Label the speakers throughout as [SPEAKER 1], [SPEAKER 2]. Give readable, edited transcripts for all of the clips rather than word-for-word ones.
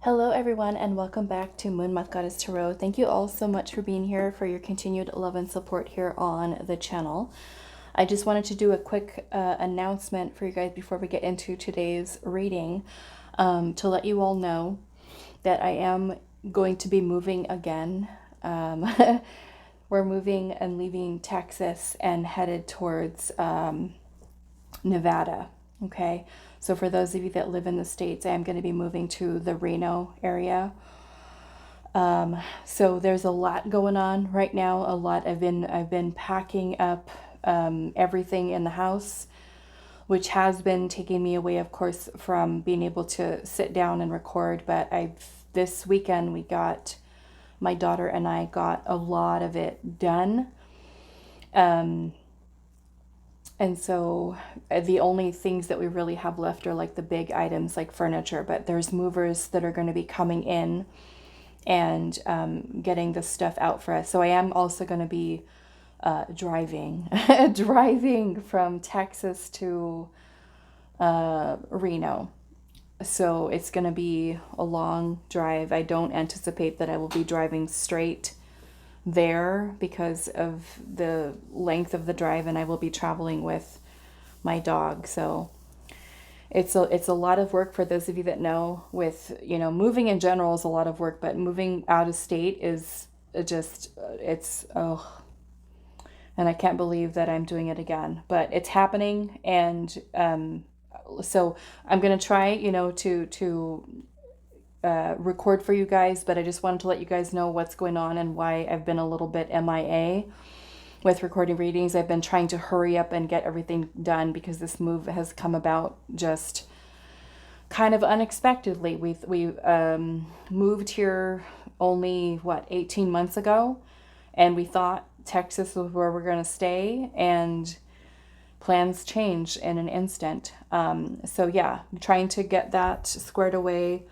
[SPEAKER 1] Hello everyone and welcome back to Moonmothgoddess Tarot. Thank you all so much for being here, for your continued love and support here on the channel. I just wanted to do a quick announcement for you guys before we get into today's reading, to let you all know that I am going to be moving again. We're moving and leaving Texas and headed towards Nevada. Okay, so for those of you that live in the States, I am going to be moving to the Reno area. So there's a lot going on right now. I've been packing up everything in the house, which has been taking me away, of course, from being able to sit down and record. But this weekend my daughter and I got a lot of it done. And so the only things that we really have left are like the big items like furniture, but there's movers that are going to be coming in and getting the stuff out for us. So I am also going to be driving from Texas to Reno. So it's going to be a long drive. I don't anticipate that I will be driving straight there because of the length of the drive, and I will be traveling with my dog. So it's a lot of work. For those of you that know, with moving in general is a lot of work, but moving out of state is just and I can't believe that I'm doing it again, but it's happening. And so I'm gonna try to record for you guys, but I just wanted to let you guys know what's going on and why I've been a little bit MIA with recording readings. I've been trying to hurry up and get everything done because this move has come about just kind of unexpectedly. We moved here only 18 months ago, and we thought Texas was where we're going to stay, and plans change in an instant. So yeah, I'm trying to get that squared away.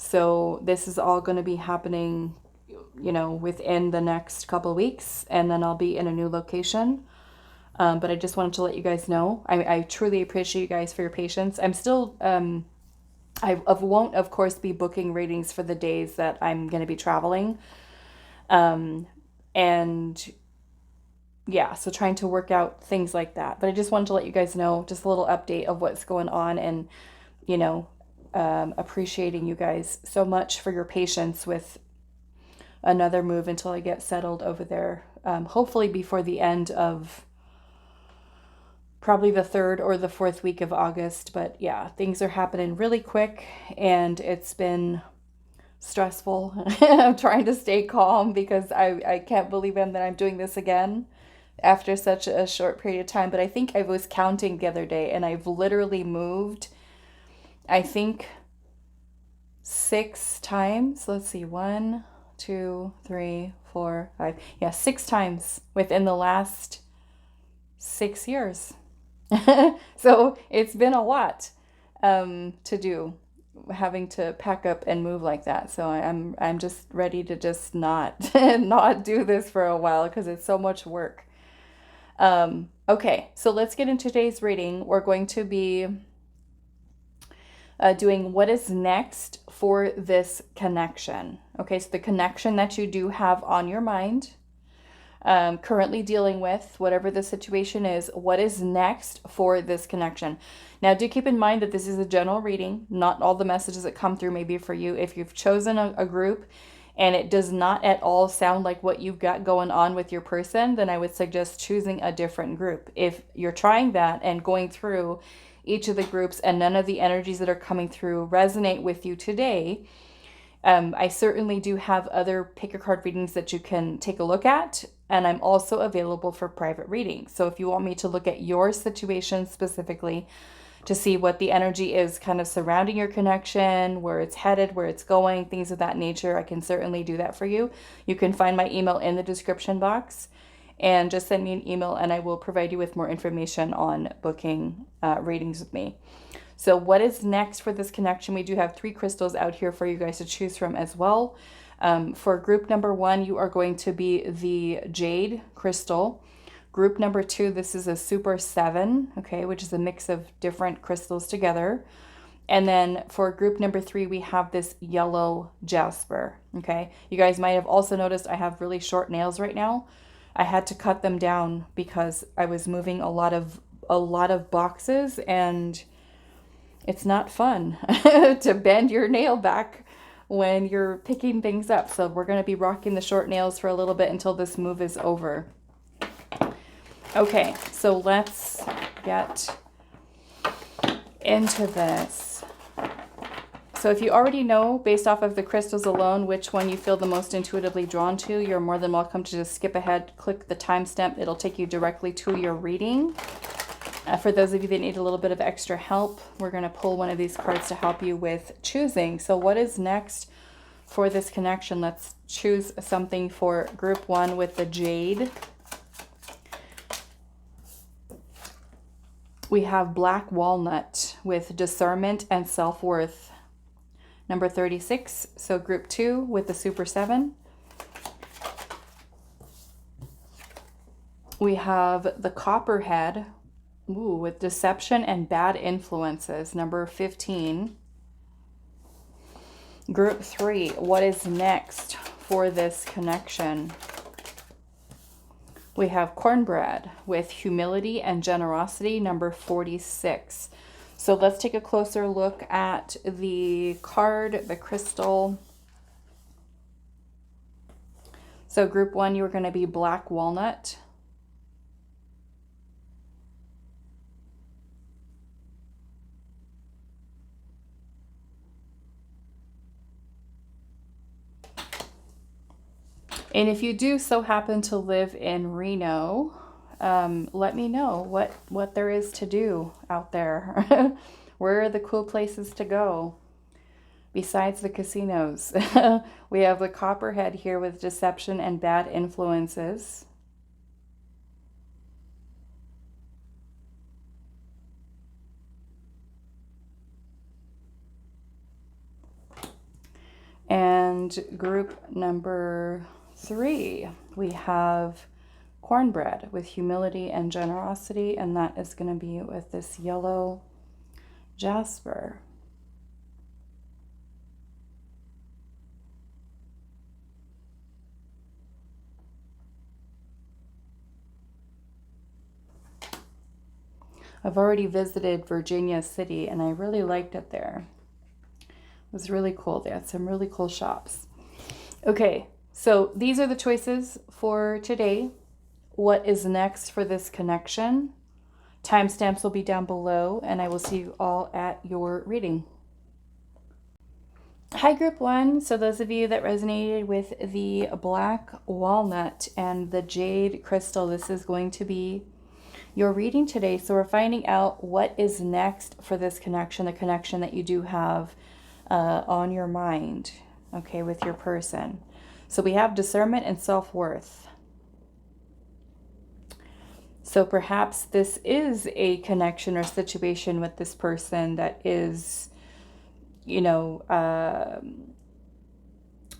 [SPEAKER 1] So this is all going to be happening, within the next couple of weeks, and then I'll be in a new location. But I just wanted to let you guys know. I truly appreciate you guys for your patience. I'm still, I won't, of course, be booking readings for the days that I'm going to be traveling. And yeah, so trying to work out things like that. But I just wanted to let you guys know, just a little update of what's going on, and, appreciating you guys so much for your patience with another move until I get settled over there. Hopefully before the end of probably the 3rd or the 4th week of August. But yeah, things are happening really quick, and it's been stressful. I'm trying to stay calm because I can't believe that I'm doing this again after such a short period of time. But I think I was counting the other day, and I've literally moved, I think, 6 times. Let's see, 1, 2, 3, 4, 5. Yeah, 6 times within the last 6 years. So it's been a lot to do, having to pack up and move like that. So I'm just ready to just not not do this for a while because it's so much work. Okay, so let's get into today's reading. We're going to be doing what is next for this connection. Okay, so the connection that you do have on your mind, currently dealing with, whatever the situation is, what is next for this connection. Now, do keep in mind that this is a general reading. Not all the messages that come through may be for you. If you've chosen a group and it does not at all sound like what you've got going on with your person, then I would suggest choosing a different group. If you're trying that and going through each of the groups and none of the energies that are coming through resonate with you today, I certainly do have other pick a card readings that you can take a look at, and I'm also available for private readings. So if you want me to look at your situation specifically to see what the energy is kind of surrounding your connection, where it's headed, where it's going, things of that nature, I can certainly do that for you. You can find my email in the description box, and just send me an email and I will provide you with more information on booking readings with me. So what is next for this connection? We do have 3 crystals out here for you guys to choose from as well. For group number 1, you are going to be the Jade crystal. Group number 2, this is a Super 7, okay, which is a mix of different crystals together. And then for group number 3, we have this yellow Jasper. Okay. You guys might have also noticed I have really short nails right now. I had to cut them down because I was moving a lot of boxes, and it's not fun to bend your nail back when you're picking things up. So we're going to be rocking the short nails for a little bit until this move is over. Okay, so let's get into this. So if you already know, based off of the crystals alone, which one you feel the most intuitively drawn to, you're more than welcome to just skip ahead, click the timestamp. It'll take you directly to your reading. For those of you that need a little bit of extra help, we're going to pull one of these cards to help you with choosing. So what is next for this connection? Let's choose something for group 1 with the Jade. We have Black Walnut with discernment and self-worth. Number 36, so group 2 with the Super 7. We have the Copperhead, with deception and bad influences. Number 15. Group 3, what is next for this connection? We have Cornbread with humility and generosity. Number 46. So let's take a closer look at the card, the crystal. So group 1, you're going to be Black Walnut. And if you do so happen to live in Reno, let me know what there is to do out there. Where are the cool places to go besides the casinos? We have the Copperhead here with deception and bad influences. And group number 3, we have Cornbread with humility and generosity, and that is going to be with this yellow Jasper. I've already visited Virginia City, and I really liked it there. It was really cool. They had some really cool shops. Okay, so these are the choices for today. What is next for this connection? Timestamps will be down below, and I will see you all at your reading. Hi, group 1. So those of you that resonated with the Black Walnut and the Jade crystal, this is going to be your reading today. So we're finding out what is next for this connection, the connection that you do have on your mind, okay, with your person. So we have discernment and self-worth. So perhaps this is a connection or situation with this person that is, you know,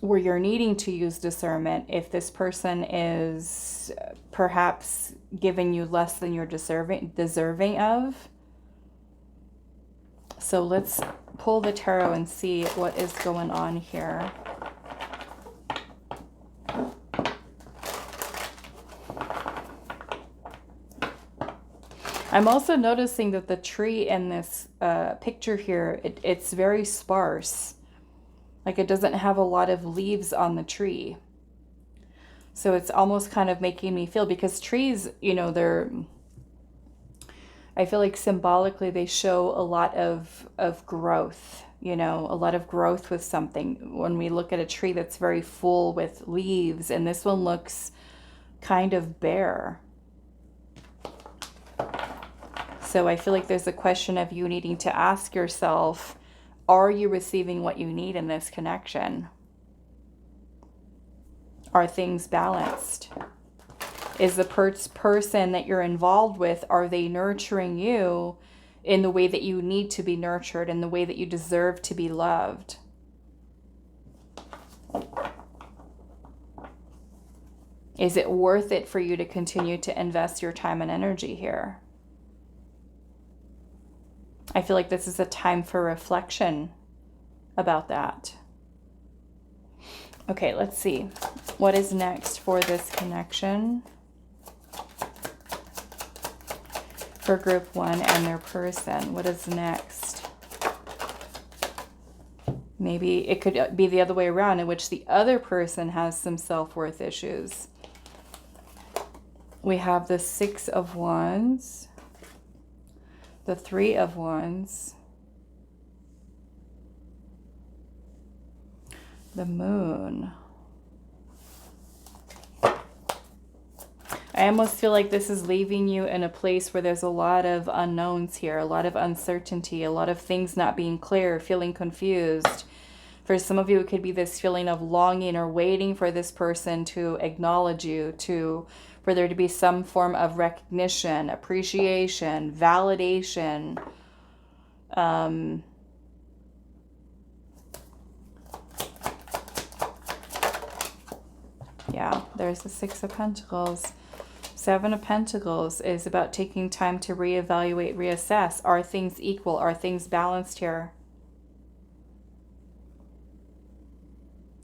[SPEAKER 1] where you're needing to use discernment. If this person is perhaps giving you less than you're deserving of. So let's pull the tarot and see what is going on here. I'm also noticing that the tree in this picture here, it's very sparse. Like it doesn't have a lot of leaves on the tree. So it's almost kind of making me feel, because trees, you know, I feel like symbolically they show a lot of growth, you know, a lot of growth with something. When we look at a tree that's very full with leaves, and this one looks kind of bare. So I feel like there's a question of you needing to ask yourself, are you receiving what you need in this connection? Are things balanced? Is the person that you're involved with, are they nurturing you in the way that you need to be nurtured, in the way that you deserve to be loved? Is it worth it for you to continue to invest your time and energy here? I feel like this is a time for reflection about that. Okay, let's see. What is next for this connection? For group 1 and their person. What is next? Maybe it could be the other way around, in which the other person has some self-worth issues. We have the 6 of Wands, the 3 of Wands, the Moon. I almost feel like this is leaving you in a place where there's a lot of unknowns here, a lot of uncertainty, a lot of things not being clear, feeling confused. For some of you, it could be this feeling of longing or waiting for this person to acknowledge you, for there to be some form of recognition, appreciation, validation. Yeah, there's the 6 of Pentacles. 7 of Pentacles is about taking time to reevaluate, reassess. Are things equal? Are things balanced here?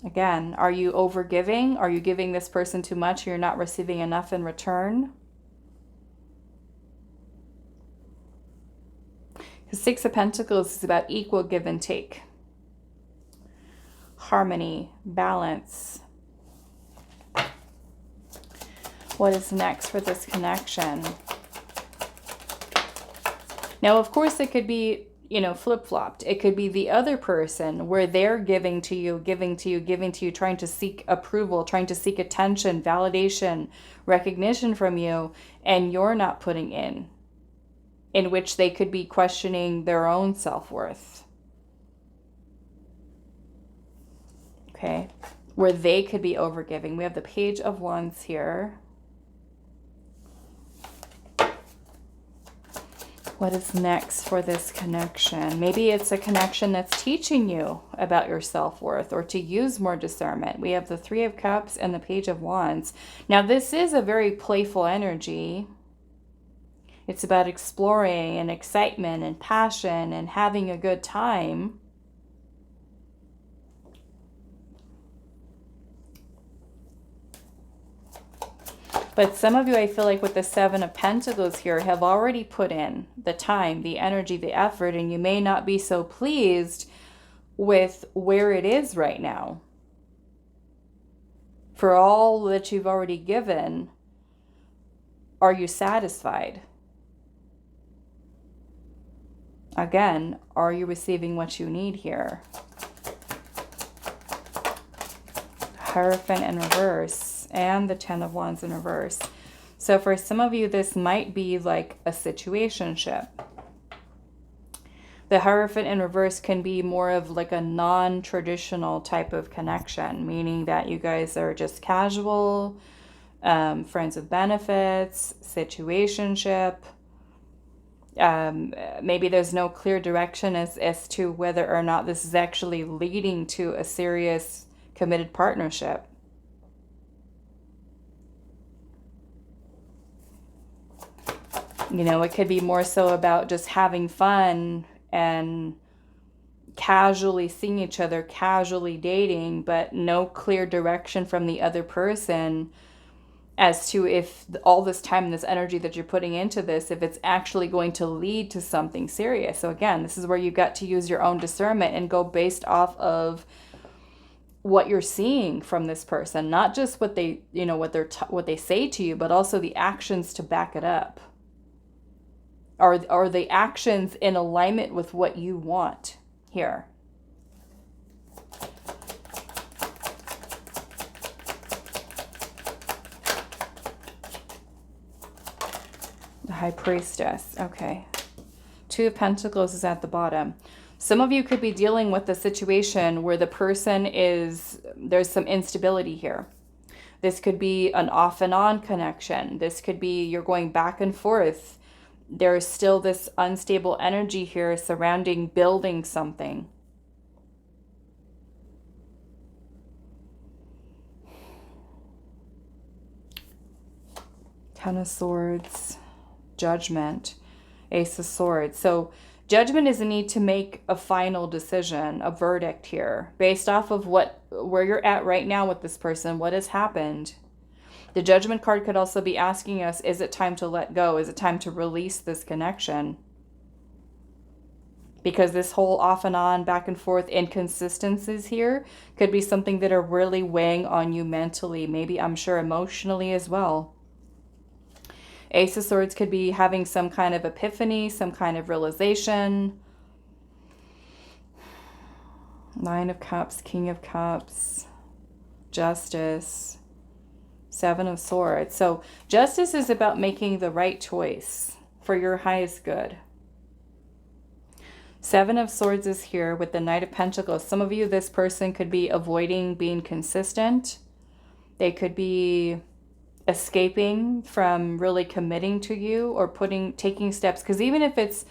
[SPEAKER 1] Again, are you overgiving? Are you giving this person too much? You're not receiving enough in return? The 6 of Pentacles is about equal give and take. Harmony, balance. What is next for this connection? Now, of course, it could be, flip-flopped. It could be the other person where they're giving to you, trying to seek approval, trying to seek attention, validation, recognition from you, and you're not putting in which they could be questioning their own self-worth. Okay, where they could be overgiving. We have the Page of Wands here. What is next for this connection? Maybe it's a connection that's teaching you about your self-worth or to use more discernment. We have the 3 of Cups and the Page of Wands. Now, this is a very playful energy. It's about exploring and excitement and passion and having a good time. But some of you, I feel like with the 7 of Pentacles here, have already put in the time, the energy, the effort, and you may not be so pleased with where it is right now. For all that you've already given, are you satisfied? Again, are you receiving what you need here? Hierophant in reverse. And the 10 of Wands in reverse. So for some of you, this might be like a situationship. The Hierophant in reverse can be more of like a non-traditional type of connection, meaning that you guys are just casual, friends with benefits, situationship. Maybe there's no clear direction as to whether or not this is actually leading to a serious committed partnership. It could be more so about just having fun and casually seeing each other, casually dating, but no clear direction from the other person as to if all this time and this energy that you're putting into this, if it's actually going to lead to something serious. So again, this is where you've got to use your own discernment and go based off of what you're seeing from this person, not just what they, what they say to you, but also the actions to back it up. Are the actions in alignment with what you want here? The High Priestess. Okay. 2 of Pentacles is at the bottom. Some of you could be dealing with a situation where the person there's some instability here. This could be an off and on connection. This could be you're going back and forth. There's still this unstable energy here surrounding building something. Ten of Swords, Judgment, Ace of Swords. So Judgment is a need to make a final decision, a verdict here, based off of where you're at right now with this person, what has happened. The Judgment card could also be asking us, is it time to let go? Is it time to release this connection? Because this whole off and on, back and forth inconsistencies here could be something that are really weighing on you mentally, maybe I'm sure emotionally as well. Ace of Swords could be having some kind of epiphany, some kind of realization. Nine of Cups, King of Cups, Justice, Seven of Swords. So justice is about making the right choice for your highest good. Seven of Swords is here with the Knight of Pentacles. Some of you, this person could be avoiding being consistent. They could be escaping from really committing to you or taking steps. Because even if it's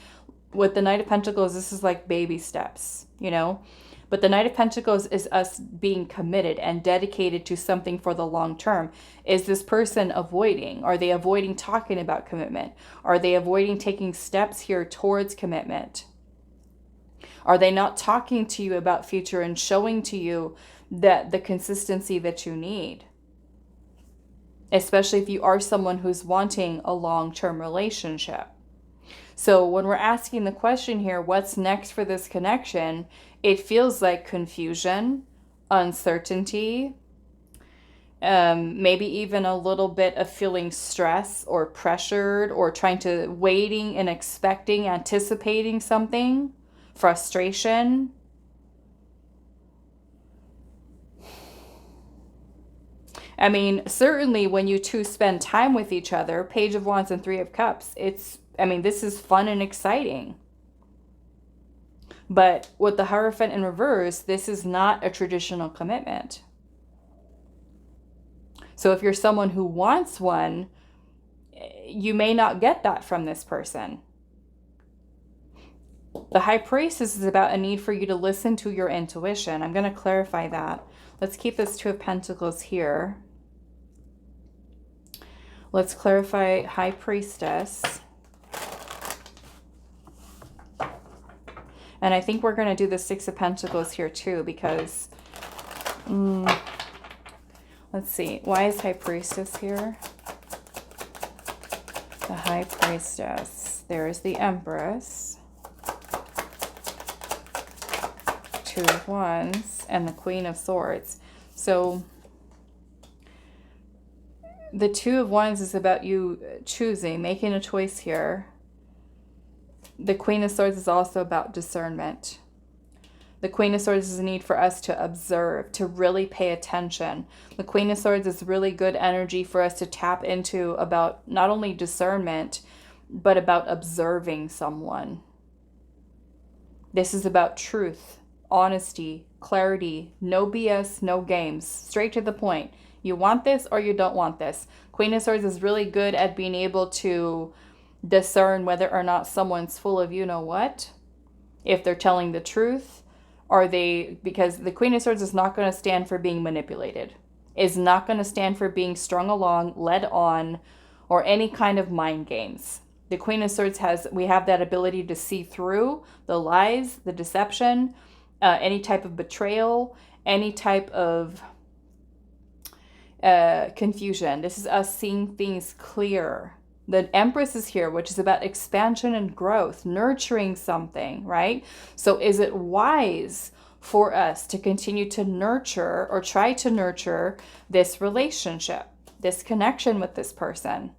[SPEAKER 1] with the Knight of Pentacles, this is like baby steps, you know. But the Knight of Pentacles is us being committed and dedicated to something for the long term. Is this person avoiding? Are they avoiding talking about commitment? Are they avoiding taking steps here towards commitment? Are they not talking to you about future and showing to you that the consistency that you need? Especially if you are someone who's wanting a long-term relationship. So when we're asking the question here, what's next for this connection? It feels like confusion, uncertainty, maybe even a little bit of feeling stress or pressured or waiting and expecting, anticipating something, frustration. I mean, certainly when you two spend time with each other, Page of Wands and Three of Cups, this is fun and exciting. But with the Hierophant in reverse, this is not a traditional commitment. So if you're someone who wants one, you may not get that from this person. The High Priestess is about a need for you to listen to your intuition. I'm going to clarify that. Let's keep this Two of Pentacles here. Let's clarify High Priestess. And I think we're going to do the Six of Pentacles here too, because, let's see, why is High Priestess here? The High Priestess. There's the Empress. Two of Wands and the Queen of Swords. So the Two of Wands is about you choosing, making a choice here. The Queen of Swords is also about discernment. The Queen of Swords is a need for us to observe, to really pay attention. The Queen of Swords is really good energy for us to tap into about not only discernment, but about observing someone. This is about truth, honesty, clarity, no BS, no games, straight to the point. You want this or you don't want this. Queen of Swords is really good at being able to discern whether or not someone's full of you know what, if they're telling the truth, because the Queen of Swords is not going to stand for being manipulated, is not going to stand for being strung along, led on, or any kind of mind games. The Queen of Swords we have that ability to see through the lies, the deception, any type of betrayal, any type of confusion. This is us seeing things clear. The Empress is here, which is about expansion and growth, nurturing something, right? So is it wise for us to continue to nurture or try to nurture this relationship, this connection with this person?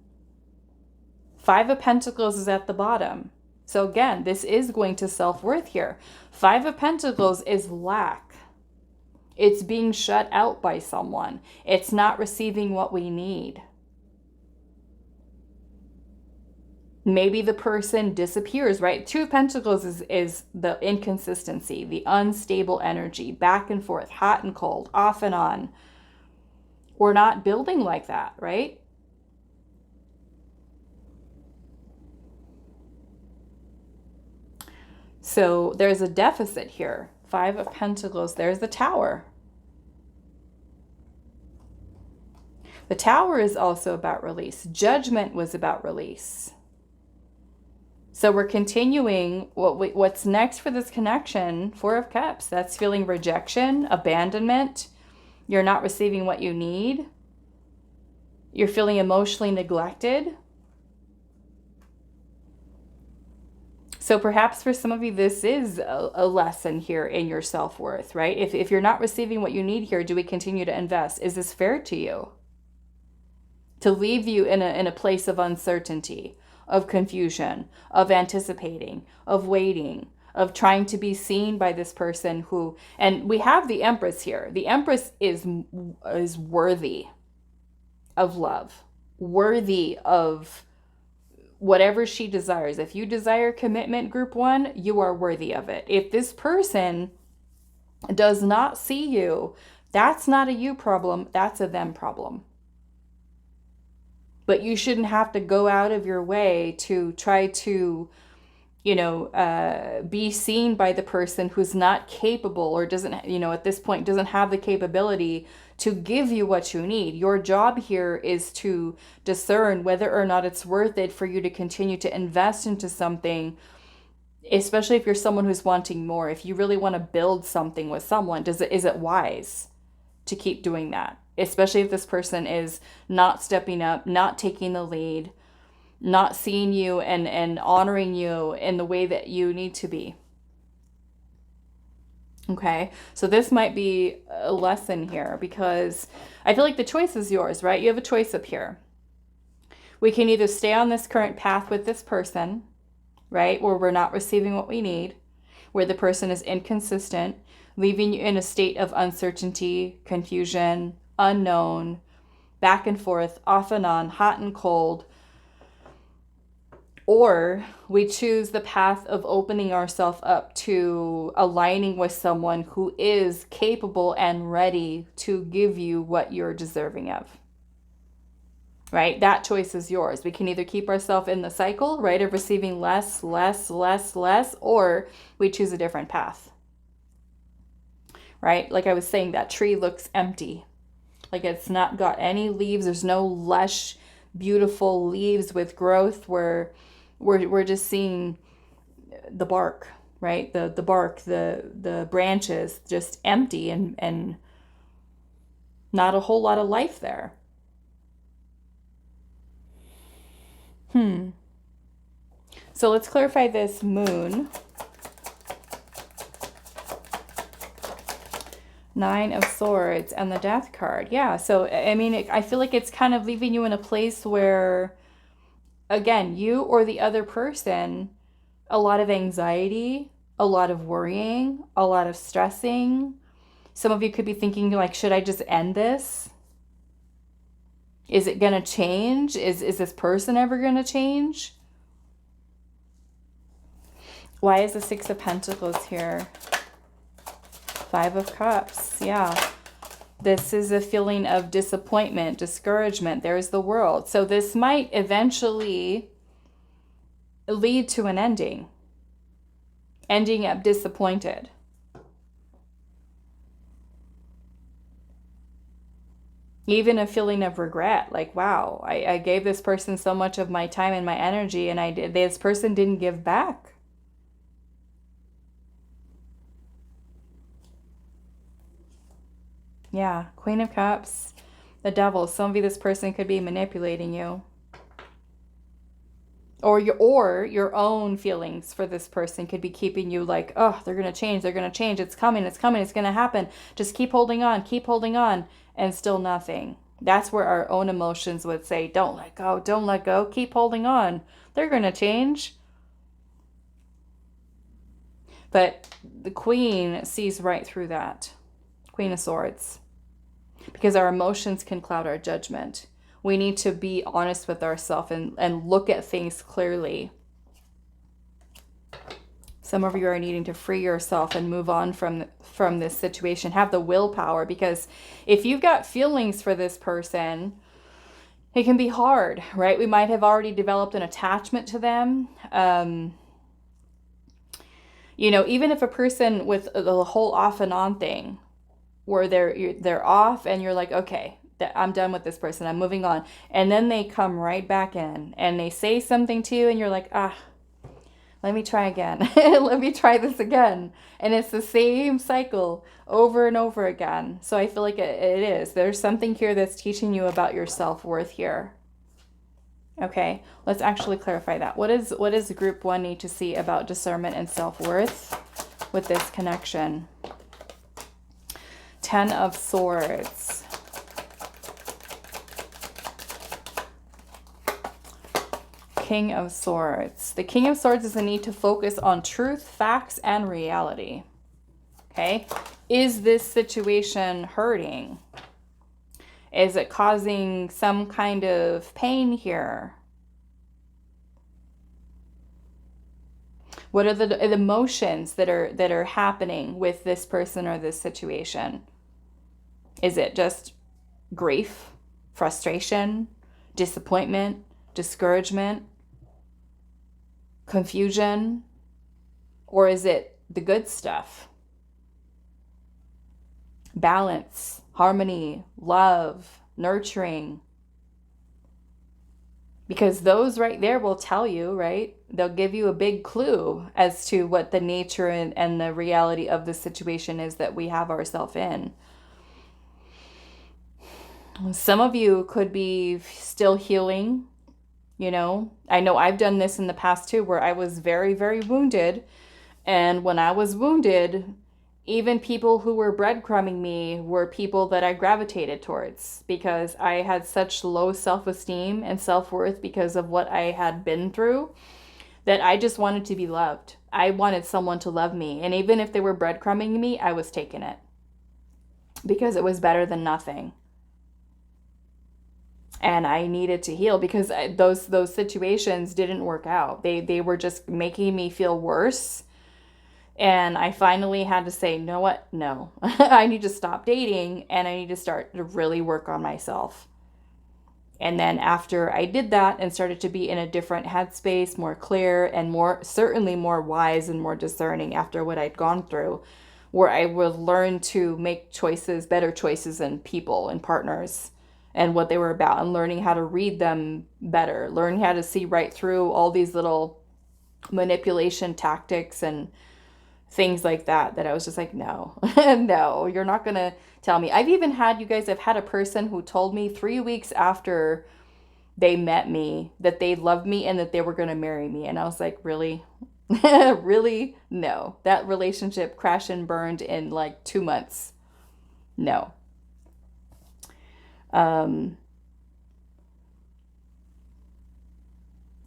[SPEAKER 1] Five of Pentacles is at the bottom. So again, this is going to self-worth here. Five of Pentacles is lack. It's being shut out by someone. It's not receiving what we need. Maybe the person disappears, right? Two of Pentacles is the inconsistency, the unstable energy, back and forth, hot and cold, off and on. We're not building like that, right? So there's a deficit here. Five of Pentacles, there's the Tower. The Tower is also about release. Judgment was about release. So we're continuing what's next for this connection. Four of Cups. That's feeling rejection, abandonment. You're not receiving what you need. You're feeling emotionally neglected. So perhaps for some of you, this is a lesson here in your self-worth, right? If you're not receiving what you need here, do we continue to invest? Is this fair to you? To leave you in a place of uncertainty, of confusion, of anticipating, of waiting, of trying to be seen by this person who, and we have the Empress here. The Empress is worthy of love, worthy of whatever she desires. If you desire commitment, group 1, you are worthy of it. If this person does not see you, that's not a you problem, that's a them problem. But you shouldn't have to go out of your way to try to, be seen by the person who's not capable or doesn't, at this point, doesn't have the capability to give you what you need. Your job here is to discern whether or not it's worth it for you to continue to invest into something, especially if you're someone who's wanting more. If you really want to build something with someone, is it wise to keep doing that? Especially if this person is not stepping up, not taking the lead, not seeing you and honoring you in the way that you need to be. Okay, so this might be a lesson here because I feel like the choice is yours, right? You have a choice up here. We can either stay on this current path with this person, right, where we're not receiving what we need, where the person is inconsistent, leaving you in a state of uncertainty, confusion, unknown, back and forth, off and on, hot and cold. Or we choose the path of opening ourselves up to aligning with someone who is capable and ready to give you what you're deserving of. Right? That choice is yours. We can either keep ourselves in the cycle, right, of receiving less, or we choose a different path. Right? Like I was saying, that tree looks empty. Like it's not got any leaves. There's no lush, beautiful leaves with growth where we're just seeing the bark, right? The bark, the branches just empty and not a whole lot of life there. So let's clarify this moon. 9 of Swords and the Death card. Yeah, so I mean, I feel like it's kind of leaving you in a place where, again, you or the other person, a lot of anxiety, a lot of worrying, a lot of stressing. Some of you could be thinking like, should I just end this? Is it going to change? Is this person ever going to change? Why is the 6 of Pentacles here? 5 of Cups. Yeah. This is a feeling of disappointment, discouragement. There's the World. So this might eventually lead to an ending. Ending up disappointed. Even a feeling of regret. Like, wow, I gave this person so much of my time and my energy and this person didn't give back. Yeah, Queen of Cups, the Devil. Some of you, this person could be manipulating you. Or your own feelings for this person could be keeping you like, oh, they're going to change. It's coming. It's going to happen. Just keep holding on. And still nothing. That's where our own emotions would say, don't let go. Keep holding on. They're going to change. But the Queen sees right through that. Queen of Swords. Because our emotions can cloud our judgment. We need to be honest with ourselves and look at things clearly. Some of you are needing to free yourself and move on from this situation. Have the willpower, because if you've got feelings for this person, it can be hard, right? We might have already developed an attachment to them. Even if a person with the whole off and on thing, where they're off and you're like, okay, I'm done with this person, I'm moving on. And then they come right back in and they say something to you and you're like, Let me try again. Let me try this again. And it's the same cycle over and over again. So I feel like it is. There's something here that's teaching you about your self-worth here. Okay, let's actually clarify that. What does group 1 need to see about discernment and self-worth with this connection? 10 of Swords. King of Swords. The King of Swords is a need to focus on truth, facts, and reality. Okay, is this situation hurting? Is it causing some kind of pain here? What are the emotions that are happening with this person or this situation? Is it just grief, frustration, disappointment, discouragement, confusion? Or is it the good stuff? Balance, harmony, love, nurturing. Because those right there will tell you, right? They'll give you a big clue as to what the nature and the reality of the situation is that we have ourselves in. Some of you could be still healing, you know. I know I've done this in the past too, where I was very, very wounded. And when I was wounded, even people who were breadcrumbing me were people that I gravitated towards because I had such low self-esteem and self-worth because of what I had been through that I just wanted to be loved. I wanted someone to love me. And even if they were breadcrumbing me, I was taking it because it was better than nothing. And I needed to heal because those situations didn't work out. They were just making me feel worse. And I finally had to say, you know what? No, I need to stop dating and I need to start to really work on myself. And then after I did that and started to be in a different headspace, more clear and certainly more wise and more discerning after what I'd gone through, where I would learn to make choices, better choices in people and partners and what they were about, and learning how to read them better, learning how to see right through all these little manipulation tactics and things like that I was just like, no, no, you're not going to tell me. I've had a person who told me 3 weeks after they met me that they loved me and that they were going to marry me. And I was like, really? Really? No. That relationship crashed and burned in like 2 months. No.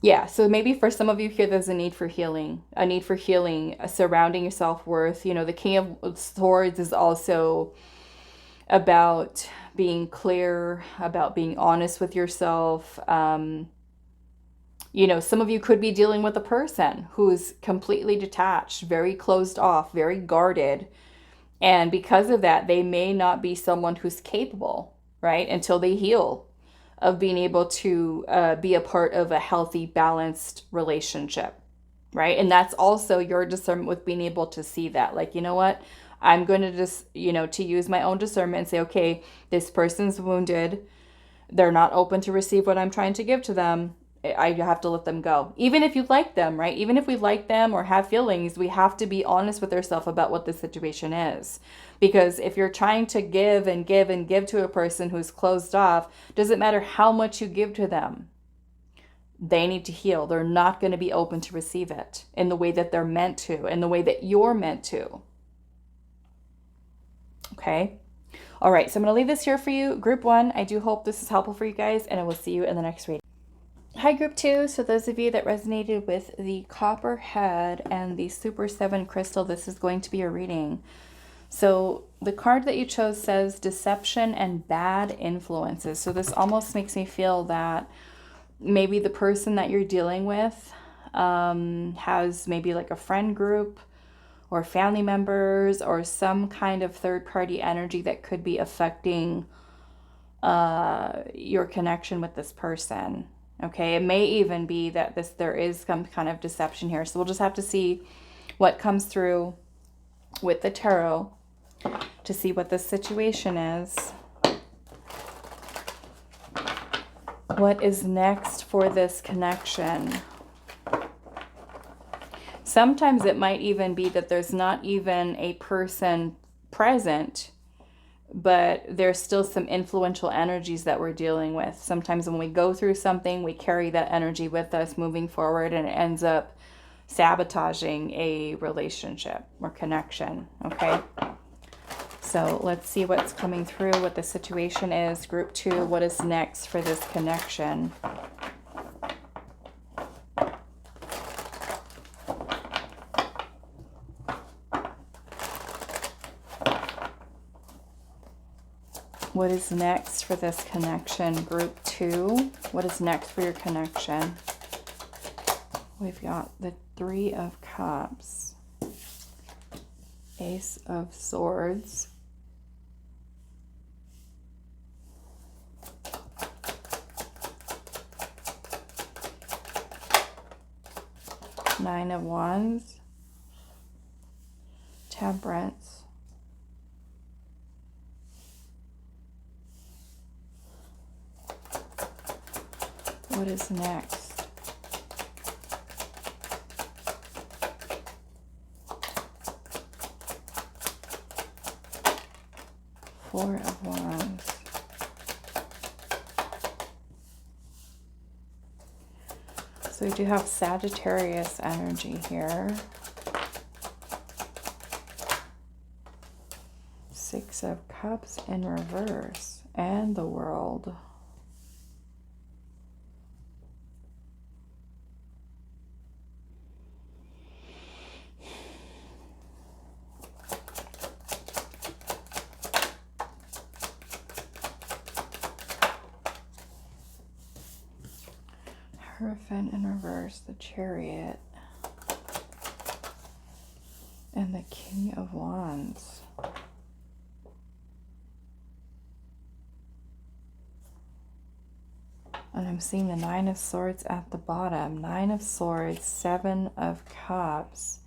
[SPEAKER 1] Yeah, so maybe for some of you here, there's a need for healing, surrounding your self-worth. You know, the King of Swords is also about being clear, about being honest with yourself. You know, some of you could be dealing with a person who's completely detached, very closed off, very guarded. And because of that, they may not be someone who's capable, right? Until they heal, of being able to be a part of a healthy, balanced relationship, right? And that's also your discernment with being able to see that. Like, you know what? I'm going to just, you know, to use my own discernment and say, okay, this person's wounded. They're not open to receive what I'm trying to give to them. I have to let them go. Even if you like them, right? Even if we like them or have feelings, we have to be honest with ourselves about what the situation is. Because if you're trying to give and give and give to a person who's closed off, doesn't matter how much you give to them. They need to heal. They're not going to be open to receive it in the way that they're meant to, in the way that you're meant to. Okay? All right, so I'm going to leave this here for you. Group 1, I do hope this is helpful for you guys, and I will see you in the next reading. Hi, Group 2. So those of you that resonated with the copper head and the Super 7 crystal, this is going to be your reading. So the card that you chose says deception and bad influences. So this almost makes me feel that maybe the person that you're dealing with has maybe like a friend group or family members or some kind of third-party energy that could be affecting your connection with this person. Okay, it may even be that there is some kind of deception here. So we'll just have to see what comes through with the tarot to see what the situation is. What is next for this connection? Sometimes it might even be that there's not even a person present, but there's still some influential energies that we're dealing with. Sometimes when we go through something, we carry that energy with us moving forward, and it ends up sabotaging a relationship or connection, okay? So let's see what's coming through, what the situation is. Group 2, what is next for this connection? What is next for this connection? Group 2, what is next for your connection? We've got the 3 of Cups, Ace of Swords, Nine of Wands, Temperance, what is next? Four of Wands. So we do have Sagittarius energy here. Six of Cups in reverse, and the World. Hierophant in reverse, the Chariot, and the King of Wands. And I'm seeing the Nine of Swords at the bottom. Nine of Swords, Seven of Cups,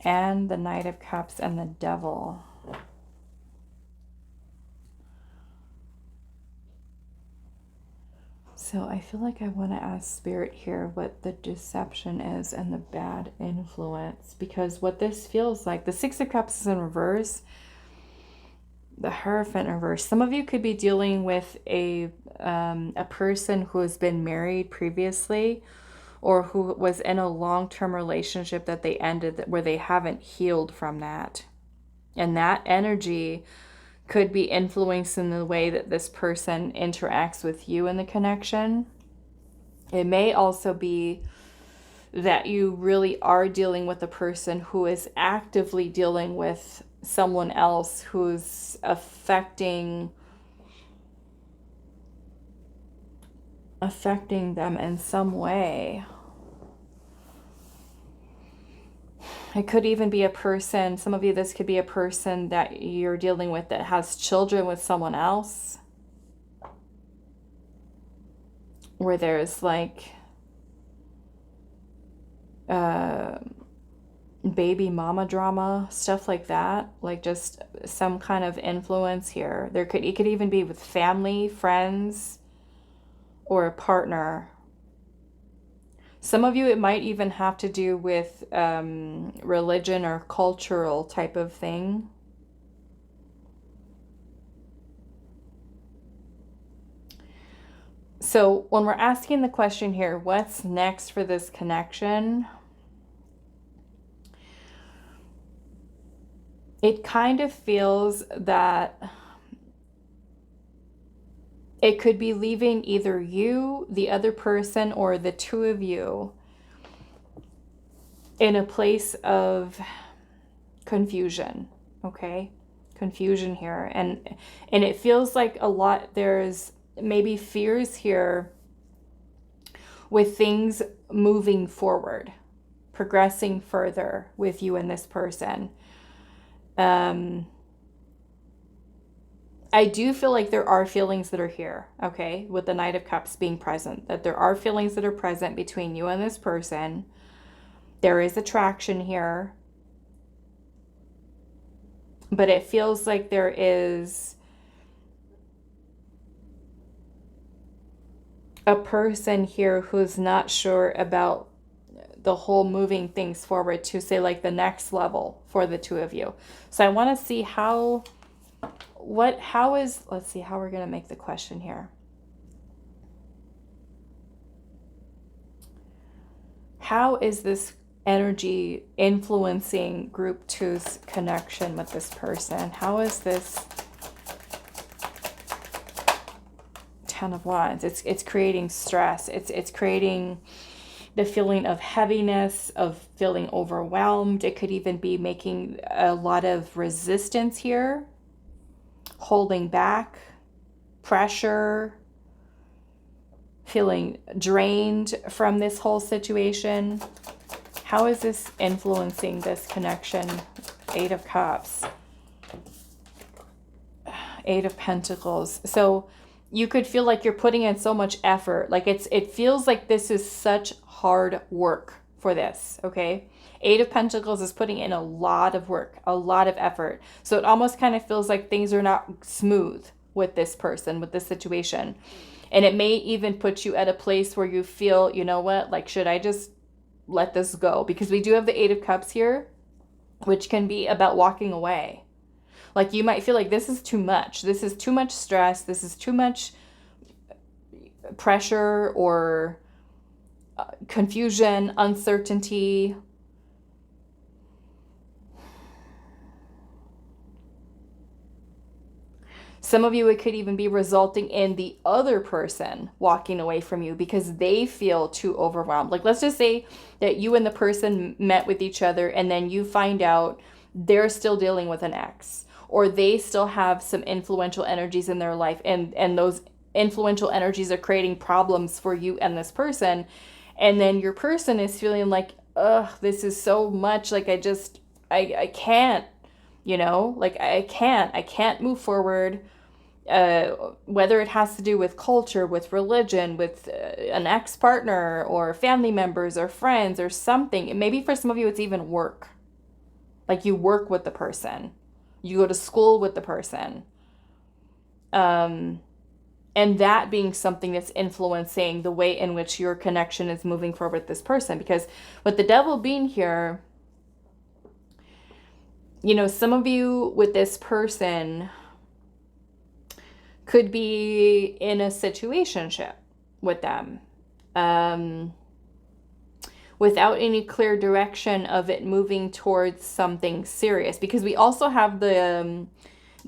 [SPEAKER 1] and the Knight of Cups and the Devil. So I feel like I want to ask Spirit here what the deception is and the bad influence. Because what this feels like, the Six of Cups is in reverse, the Hierophant in reverse. Some of you could be dealing with a person who has been married previously, or who was in a long-term relationship that they ended, where they haven't healed from that. And that energy could be influencing the way that this person interacts with you in the connection. It may also be that you really are dealing with a person who is actively dealing with someone else who's affecting them in some way. It could even be a person, some of you, this could be a person that you're dealing with that has children with someone else. Where there's like baby mama drama, stuff like that. Like just some kind of influence here. It could even be with family, friends, or a partner. Some of you, it might even have to do with religion or cultural type of thing. So when we're asking the question here, what's next for this connection? It kind of feels that it could be leaving either you, the other person, or the two of you in a place of confusion, okay? Confusion here. And it feels like a lot, there's maybe fears here with things moving forward, progressing further with you and this person. I do feel like there are feelings that are here, okay, with the Knight of Cups being present, that there are feelings that are present between you and this person. There is attraction here, but it feels like there is a person here who's not sure about the whole moving things forward to, say, like the next level for the two of you. So I want to see let's see how we're going to make the question here. How is this energy influencing group two's connection with this person? How is this Ten of Wands? It's creating stress. It's creating the feeling of heaviness, of feeling overwhelmed. It could even be making a lot of resistance here, holding back, pressure, feeling drained from this whole situation. How is this influencing this connection? Eight of Cups, Eight of Pentacles. So you could feel like you're putting in so much effort. Like it feels like this is such hard work for this, okay? Eight of Pentacles is putting in a lot of work, a lot of effort. So it almost kind of feels like things are not smooth with this person, with this situation. And it may even put you at a place where you feel, you know what, like, should I just let this go? Because we do have the Eight of Cups here, which can be about walking away. Like you might feel like this is too much. This is too much stress. This is too much pressure or confusion, uncertainty. Some of you, it could even be resulting in the other person walking away from you because they feel too overwhelmed. Like, let's just say that you and the person met with each other and then you find out they're still dealing with an ex, or they still have some influential energies in their life, and those influential energies are creating problems for you and this person. And then your person is feeling like, ugh, this is so much. Like, I can't, like I can't move forward. Whether it has to do with culture, with religion, with an ex-partner or family members or friends or something. Maybe for some of you, it's even work. Like you work with the person. You go to school with the person. And that being something that's influencing the way in which your connection is moving forward with this person. Because with the Devil being here, some of you with this person could be in a situationship with them without any clear direction of it moving towards something serious. Because we also have the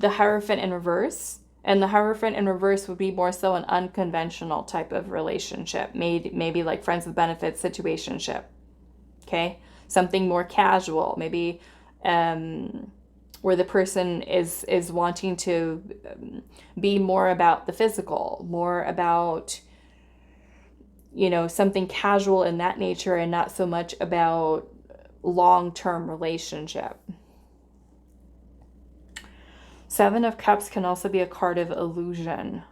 [SPEAKER 1] Hierophant in reverse, and the Hierophant in reverse would be more so an unconventional type of relationship, maybe like friends with benefits situationship. Okay, something more casual, maybe where the person is wanting to be more about the physical, more about, something casual in that nature, and not so much about long-term relationship. Seven of Cups can also be a card of illusion.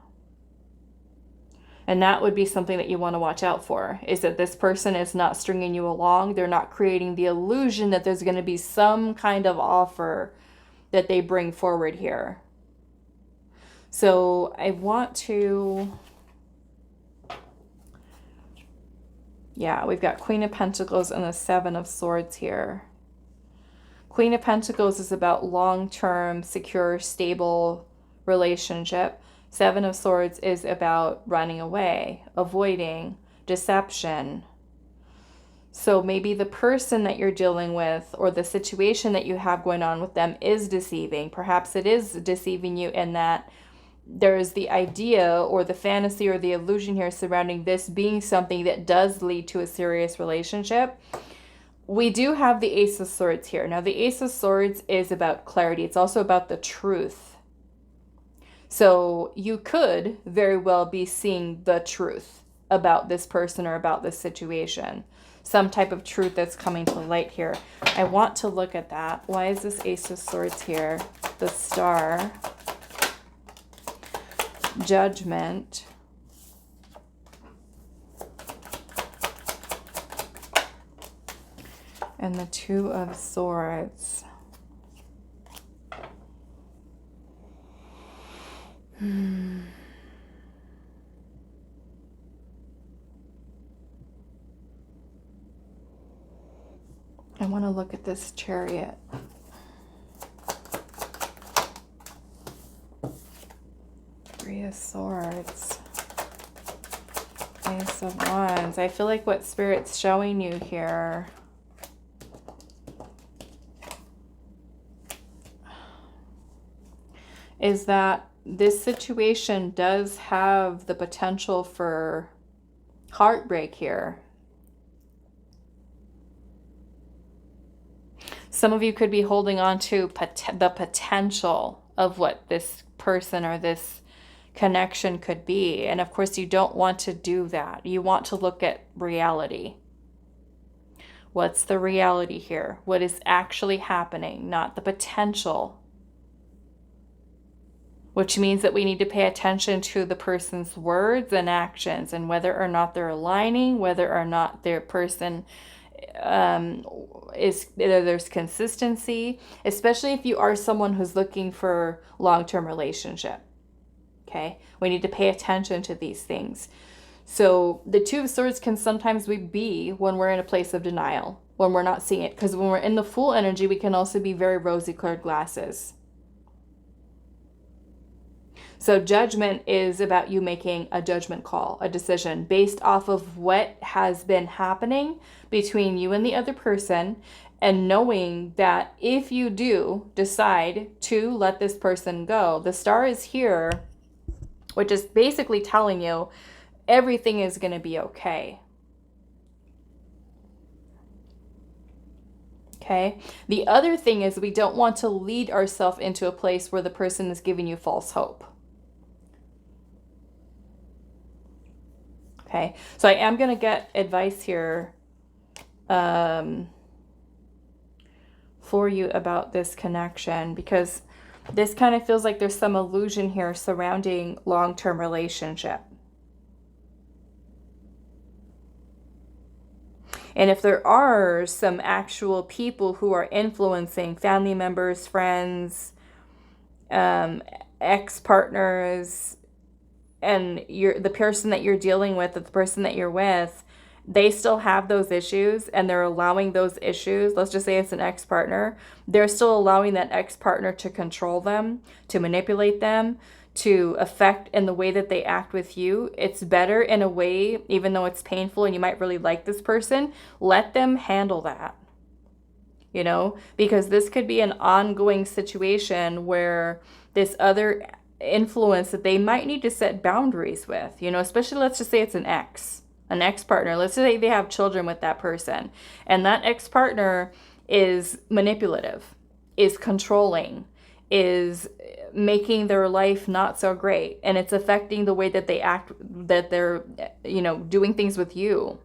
[SPEAKER 1] And that would be something that you want to watch out for, is that this person is not stringing you along. They're not creating the illusion that there's going to be some kind of offer that they bring forward here. So I want to, we've got Queen of Pentacles and the Seven of Swords here. Queen of Pentacles is about long-term, secure, stable relationship. Seven of Swords is about running away, avoiding, deception. So maybe the person that you're dealing with or the situation that you have going on with them is deceiving. Perhaps it is deceiving you in that there's the idea or the fantasy or the illusion here surrounding this being something that does lead to a serious relationship. We do have the Ace of Swords here. Now, the Ace of Swords is about clarity. It's also about the truth. So you could very well be seeing the truth about this person or about this situation. Some type of truth that's coming to light here. I want to look at that. Why is this Ace of Swords here? The Star. Judgment. And the Two of Swords. want to look at this Chariot. Three of Swords. Ace of Wands. I feel like what Spirit's showing you here is that this situation does have the potential for heartbreak here. Some of you could be holding on to the potential of what this person or this connection could be. And of course, you don't want to do that. You want to look at reality. What's the reality here? What is actually happening, not the potential. Which means that we need to pay attention to the person's words and actions and whether or not they're aligning, whether or not their person there's consistency, especially if you are someone who's looking for long-term relationship. Okay, we need to pay attention to these things. So the Two of Swords can sometimes be when we're in a place of denial, when we're not seeing it, because when we're in the Fool energy, we can also be very rosy-colored glasses. So judgment is about you making a judgment call, a decision based off of what has been happening between you and the other person, and knowing that if you do decide to let this person go, the Star is here, which is basically telling you everything is going to be okay. Okay. The other thing is we don't want to lead ourselves into a place where the person is giving you false hope. Okay, so I am going to get advice here for you about this connection, because this kind of feels like there's some illusion here surrounding long-term relationship. And if there are some actual people who are influencing family members, friends, ex-partners, and the person that you're dealing with, the person that you're with, they still have those issues and they're allowing those issues. Let's just say it's an ex-partner. They're still allowing that ex-partner to control them, to manipulate them, to affect in the way that they act with you. It's better in a way, even though it's painful and you might really like this person, let them handle that. You know, because this could be an ongoing situation where this other influence that they might need to set boundaries with, you know, especially let's just say it's an ex-partner. Let's say they have children with that person, and that ex-partner is manipulative, is controlling, is making their life not so great, and it's affecting the way that they act, that they're, you know, doing things with you.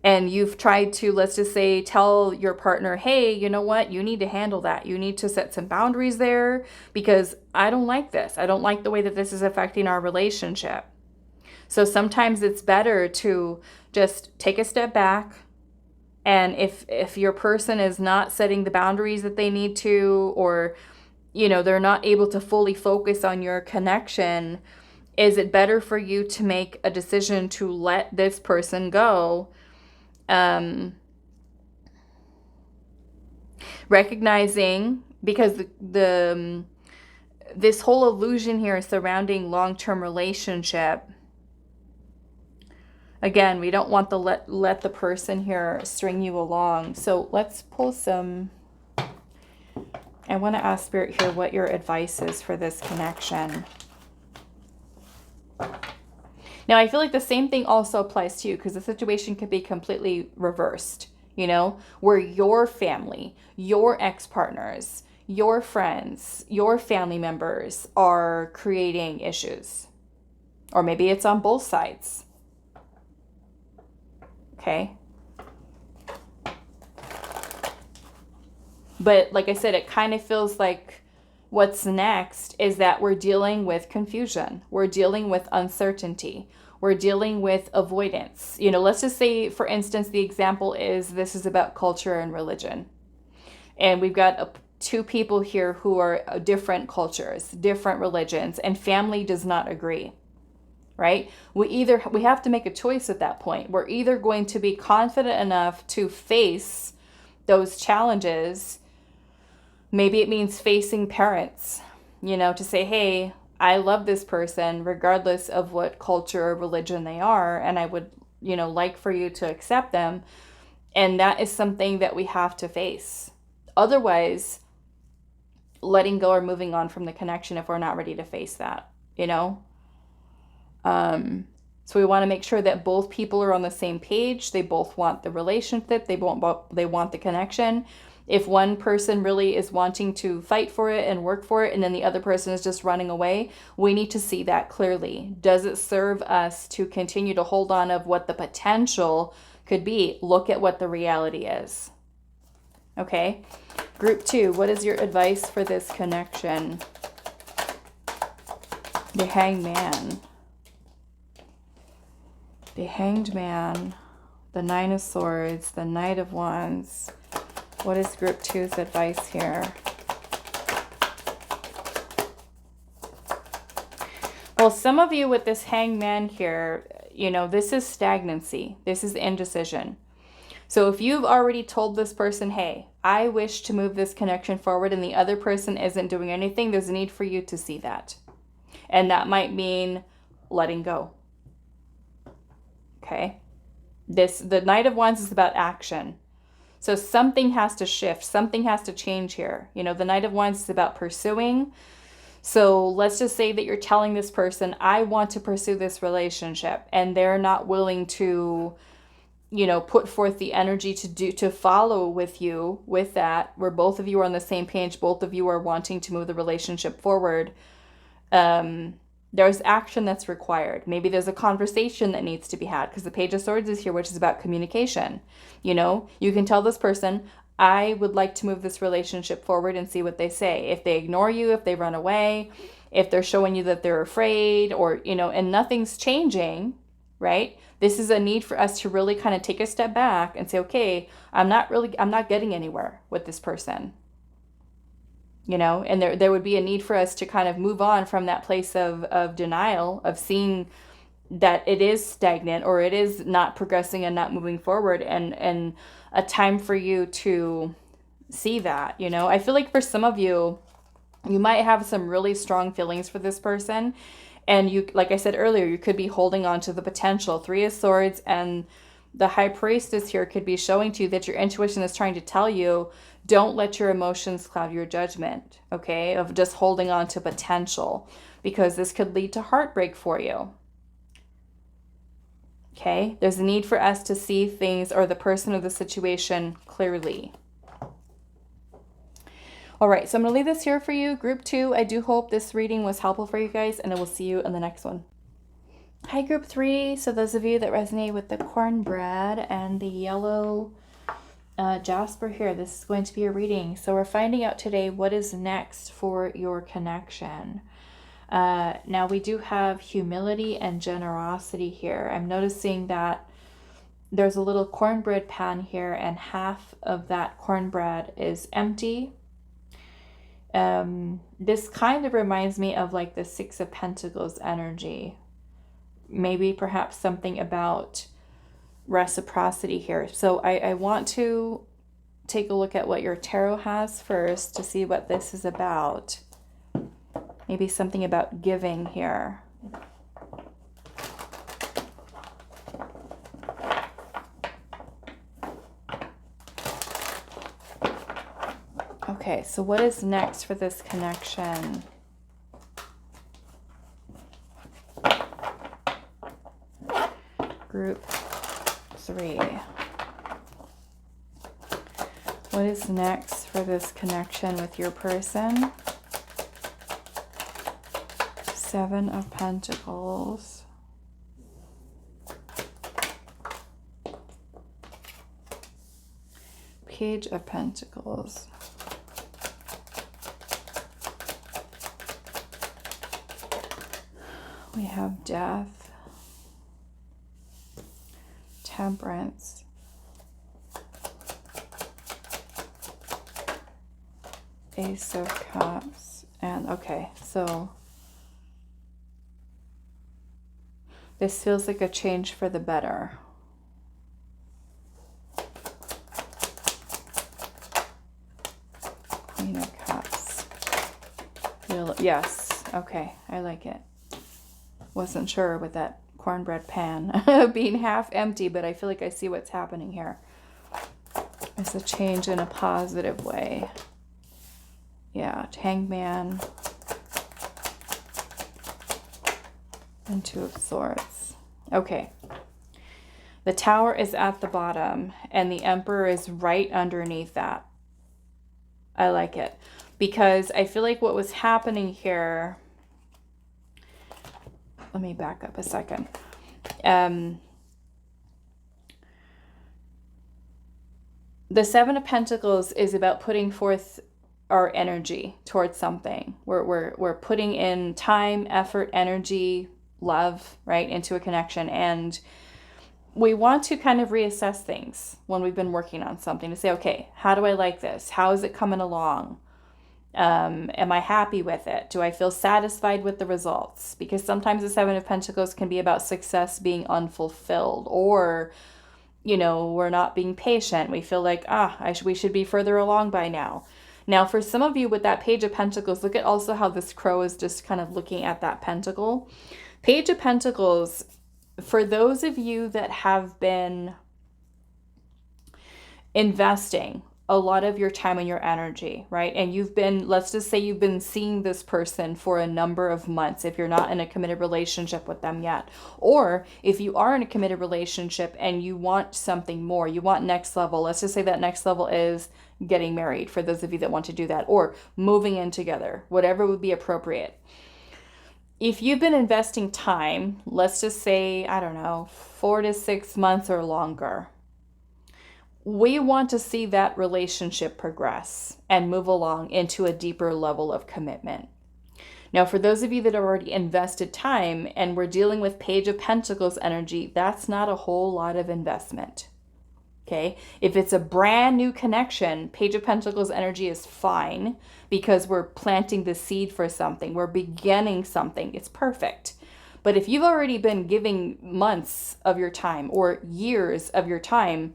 [SPEAKER 1] And you've tried to, let's just say, tell your partner, hey, you know what? You need to handle that. You need to set some boundaries there because I don't like this. I don't like the way that this is affecting our relationship. So sometimes it's better to just take a step back. And if your person is not setting the boundaries that they need to, or, you know, they're not able to fully focus on your connection, is it better for you to make a decision to let this person go? Recognizing, because this whole illusion here surrounding long-term relationship, again, we don't want to let the person here string you along. So let's pull some. I want to ask Spirit here what your advice is for this connection. Now, I feel like the same thing also applies to you, because the situation could be completely reversed, you know, where your family, your ex-partners, your friends, your family members are creating issues. Or maybe it's on both sides. Okay. But like I said, it kind of feels like what's next is that we're dealing with confusion. We're dealing with uncertainty. We're dealing with avoidance. You know, let's just say, for instance, the example is this is about culture and religion. And we've got two people here who are different cultures, different religions, and family does not agree. right? We have to make a choice at that point. We're either going to be confident enough to face those challenges. Maybe it means facing parents, to say, hey, I love this person regardless of what culture or religion they are, and I would, like for you to accept them. And that is something that we have to face. Otherwise, letting go or moving on from the connection if we're not ready to face that, So we want to make sure that both people are on the same page. They both want the relationship. They want the connection. If one person really is wanting to fight for it and work for it, and then the other person is just running away, we need to see that clearly. Does it serve us to continue to hold on of what the potential could be? Look at what the reality is. Okay. Group 2, what is your advice for this connection? The Hanged Man. The Hanged Man. The Nine of Swords. The Knight of Wands. What is Group 2's advice here? Well, some of you with this Hanged Man here, this is stagnancy. This is indecision. So if you've already told this person, hey, I wish to move this connection forward, and the other person isn't doing anything, there's a need for you to see that. And that might mean letting go. Okay? The Knight of Wands is about action. So something has to shift. Something has to change here. The Knight of Wands is about pursuing. So let's just say that you're telling this person, I want to pursue this relationship, and they're not willing to, put forth the energy to follow with you with that, where both of you are on the same page, both of you are wanting to move the relationship forward. There's action that's required. Maybe there's a conversation that needs to be had, because the Page of Swords is here, which is about communication. You can tell this person, I would like to move this relationship forward, and see what they say. If they ignore you, if they run away, if they're showing you that they're afraid, or, and nothing's changing, right? This is a need for us to really kind of take a step back and say, okay, I'm not getting anywhere with this person. And there would be a need for us to kind of move on from that place of denial, of seeing that it is stagnant, or it is not progressing and not moving forward, and a time for you to see that. I feel like for some of you, you might have some really strong feelings for this person, and you, like I said earlier, you could be holding on to the potential. 3 of Swords and the High Priestess here could be showing to you that your intuition is trying to tell you, don't let your emotions cloud your judgment, okay, of just holding on to potential, because this could lead to heartbreak for you. Okay, there's a need for us to see things, or the person or the situation, clearly. All right, so I'm going to leave this here for you, Group 2. I do hope this reading was helpful for you guys, and I will see you in the next one. Hi, Group 3. So those of you that resonate with the cornbread and the yellow Jasper here, this is going to be a reading. So we're finding out today what is next for your connection. Now we do have humility and generosity here. I'm noticing that there's a little cornbread pan here, and half of that cornbread is empty. This kind of reminds me of like the 6 of Pentacles energy. Maybe perhaps something about reciprocity here. So I want to take a look at what your tarot has first to see what this is about. Maybe something about giving here. Okay, so what is next for this connection? Group 3. What is next for this connection with your person? 7 of Pentacles. Page of Pentacles. We have Death, Temperance, Ace of Cups, and okay, so This feels like a change for the better. Queen of Cups. Yes. Okay. I like it. Wasn't sure with that cornbread pan being half empty, but I feel like I see what's happening here. It's a change in a positive way. Yeah. Hangman. And Two of Swords. Okay. The Tower is at the bottom and the Emperor is right underneath that. I like it because I feel like what was happening here, let me back up a second. The Seven of Pentacles is about putting forth our energy towards something. We're putting in time, effort, energy, love, right, into a connection. And we want to kind of reassess things when we've been working on something to say, okay, how do I like this? How is it coming along? Am I happy with it? Do I feel satisfied with the results? Because sometimes the Seven of Pentacles can be about success being unfulfilled, or, you know, we're not being patient. We feel like, we should be further along by now. Now, for some of you with that Page of Pentacles, look at also how this crow is just kind of looking at that pentacle. Page of Pentacles, for those of you that have been investing a lot of your time and your energy, right? And you've been, let's just say you've been seeing this person for a number of months if you're not in a committed relationship with them yet. Or if you are in a committed relationship and you want something more, you want next level. Let's just say that next level is getting married for those of you that want to do that, or moving in together, whatever would be appropriate. If you've been investing time, let's just say, I don't know, 4 to 6 months or longer, we want to see that relationship progress and move along into a deeper level of commitment. Now, for those of you that have already invested time and we're dealing with Page of Pentacles energy, that's not a whole lot of investment. Okay, if it's a brand new connection, Page of Pentacles energy is fine because we're planting the seed for something. We're beginning something. It's perfect. But if you've already been giving months of your time or years of your time,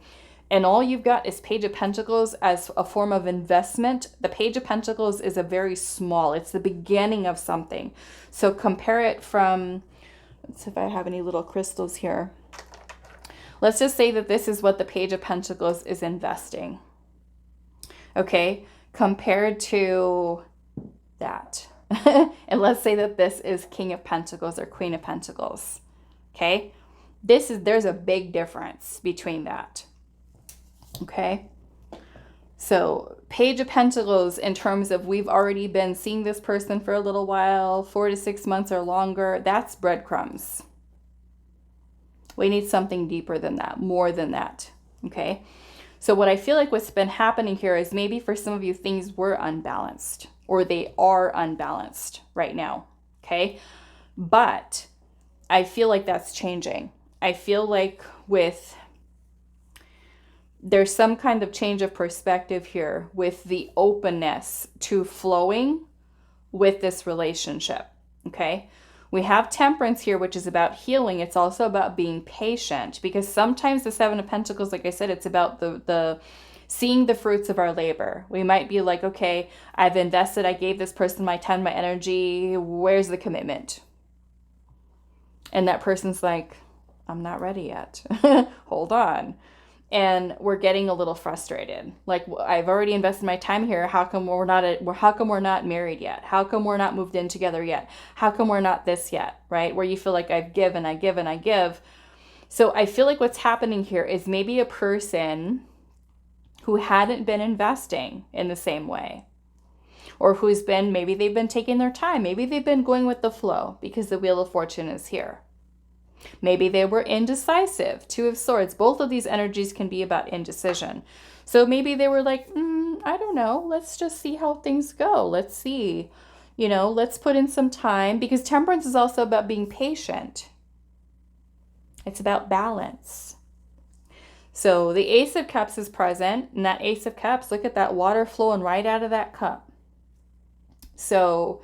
[SPEAKER 1] and all you've got is Page of Pentacles as a form of investment, the Page of Pentacles is a very small, it's the beginning of something. So compare it from, let's see if I have any little crystals here. Let's just say that this is what the Page of Pentacles is investing. Okay, compared to that. And let's say that this is King of Pentacles or Queen of Pentacles. Okay, there's a big difference between that. Okay, so Page of Pentacles in terms of we've already been seeing this person for a little while, 4 to 6 months or longer, that's breadcrumbs. We need something deeper than that, more than that, okay? So what I feel like what's been happening here is maybe for some of you things were unbalanced, or they are unbalanced right now, okay? But I feel like that's changing. I feel like there's some kind of change of perspective here with the openness to flowing with this relationship, okay? We have Temperance here, which is about healing. It's also about being patient, because sometimes the Seven of Pentacles, like I said, it's about the seeing the fruits of our labor. We might be like, okay, I've invested, I gave this person my time, my energy, where's the commitment? And that person's like, I'm not ready yet. Hold on. And we're getting a little frustrated. Like, I've already invested my time here. How come we're not married yet? How come we're not moved in together yet? How come we're not this yet, right? Where you feel like I've given, I give, and I give. So I feel like what's happening here is maybe a person who hadn't been investing in the same way, or maybe they've been taking their time. Maybe they've been going with the flow because the Wheel of Fortune is here. Maybe they were indecisive. Two of Swords. Both of these energies can be about indecision. So maybe they were like, I don't know. Let's just see how things go. Let's see. Let's put in some time. Because Temperance is also about being patient. It's about balance. So the Ace of Cups is present. And that Ace of Cups, look at that water flowing right out of that cup. So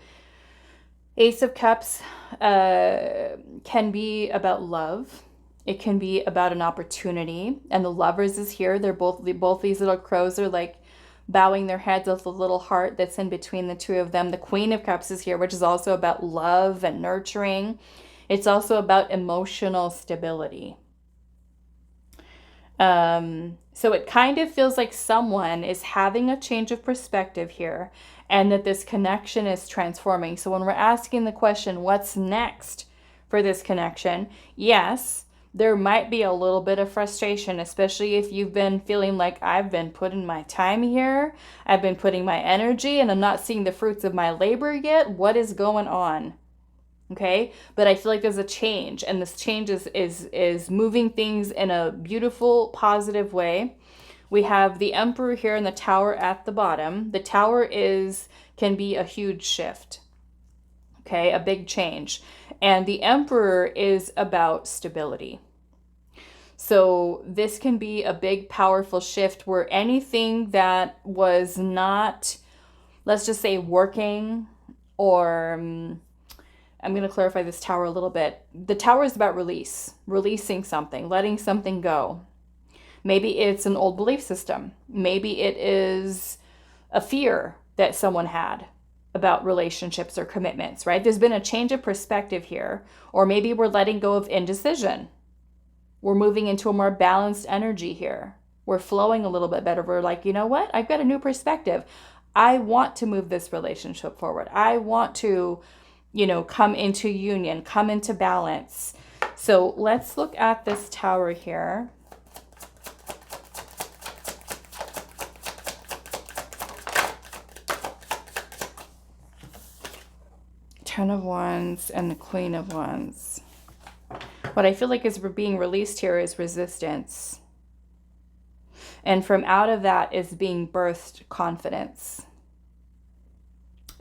[SPEAKER 1] Ace of Cups can be about love. It can be about an opportunity. And the Lovers is here. They're both these little crows are like bowing their heads with a little heart that's in between the two of them. The Queen of Cups is here, which is also about love and nurturing. It's also about emotional stability. So it kind of feels like someone is having a change of perspective here, and that this connection is transforming. So when we're asking the question, what's next for this connection? Yes, there might be a little bit of frustration, especially if you've been feeling like I've been putting my time here, I've been putting my energy, and I'm not seeing the fruits of my labor yet. What is going on? Okay, but I feel like there's a change, and this change is moving things in a beautiful, positive way. We have the Emperor here and the Tower at the bottom. The Tower can be a huge shift, okay, a big change. And the Emperor is about stability. So this can be a big, powerful shift where anything that was not, let's just say, working, or I'm going to clarify this Tower a little bit. The Tower is about releasing something, letting something go. Maybe it's an old belief system. Maybe it is a fear that someone had about relationships or commitments, right? There's been a change of perspective here. Or maybe we're letting go of indecision. We're moving into a more balanced energy here. We're flowing a little bit better. We're like, you know what? I've got a new perspective. I want to move this relationship forward. I want to, come into union, come into balance. So let's look at this Tower here. Ten of Wands and the Queen of Wands. What I feel like is being released here is resistance. And from out of that is being birthed confidence,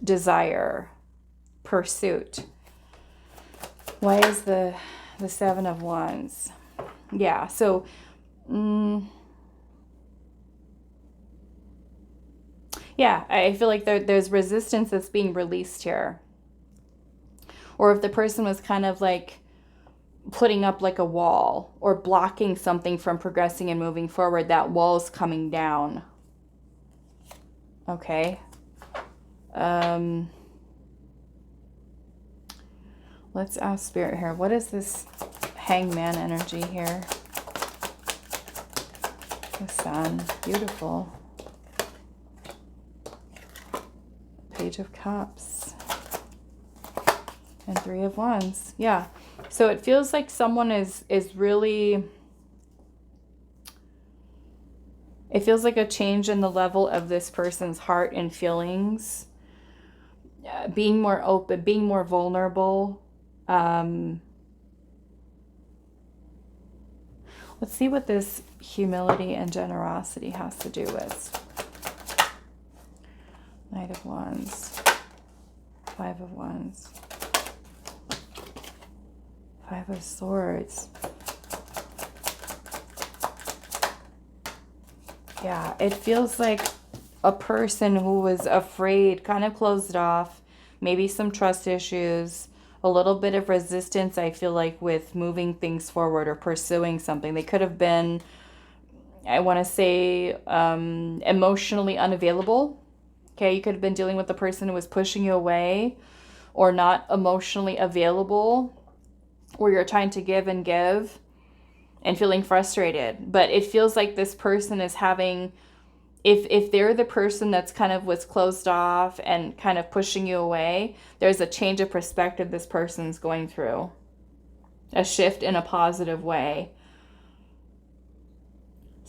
[SPEAKER 1] desire, pursuit. Why is the Seven of Wands? Yeah, so yeah, I feel like there's resistance that's being released here. Or if the person was kind of like putting up like a wall or blocking something from progressing and moving forward, that wall's coming down. Okay. Let's ask Spirit here. What is this Hangman energy here? The Sun. Beautiful. Page of Cups. And Three of Wands. Yeah. So it feels like someone is really... It feels like a change in the level of this person's heart and feelings. Being more open, being more vulnerable. Let's see what this humility and generosity has to do with. Knight of Wands. Five of Wands. Five of Swords. Yeah, it feels like a person who was afraid, kind of closed off, maybe some trust issues, a little bit of resistance, I feel like, with moving things forward or pursuing something. They could have been, I want to say, emotionally unavailable. Okay, you could have been dealing with the person who was pushing you away or not emotionally available, where you're trying to give and feeling frustrated. But it feels like this person is having, if they're the person that's kind of was closed off and kind of pushing you away, there's a change of perspective this person's going through. A shift in a positive way.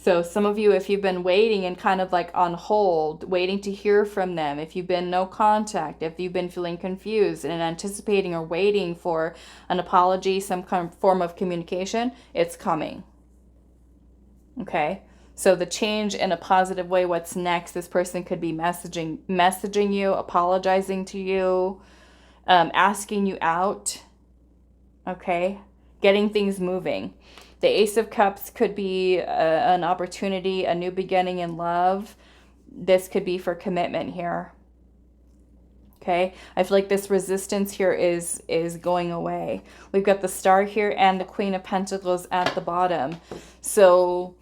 [SPEAKER 1] So some of you, if you've been waiting and kind of like on hold, waiting to hear from them, if you've been no contact, if you've been feeling confused and anticipating or waiting for an apology, some kind of form of communication, it's coming. Okay? So the change in a positive way, what's next? This person could be messaging you, apologizing to you, asking you out. Okay? Getting things moving. The Ace of Cups could be an opportunity, a new beginning in love. This could be for commitment here. Okay, I feel like this resistance here is going away. We've got the Star here and the Queen of Pentacles at the bottom. So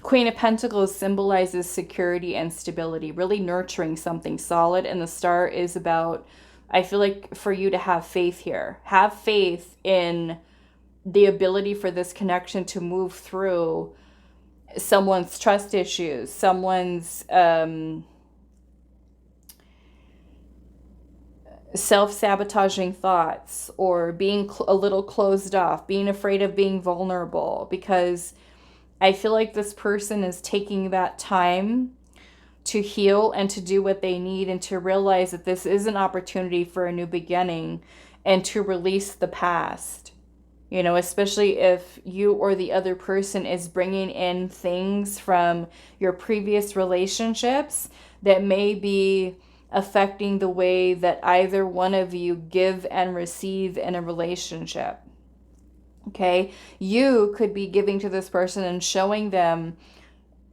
[SPEAKER 1] Queen of Pentacles symbolizes security and stability, really nurturing something solid. And the Star is about, I feel like, for you to have faith here. Have faith in the ability for this connection to move through someone's trust issues, someone's self-sabotaging thoughts, or being a little closed off, being afraid of being vulnerable, because I feel like this person is taking that time to heal and to do what they need, and to realize that this is an opportunity for a new beginning, and to release the past. You know, especially if you or the other person is bringing in things from your previous relationships that may be affecting the way that either one of you give and receive in a relationship. Okay, you could be giving to this person and showing them,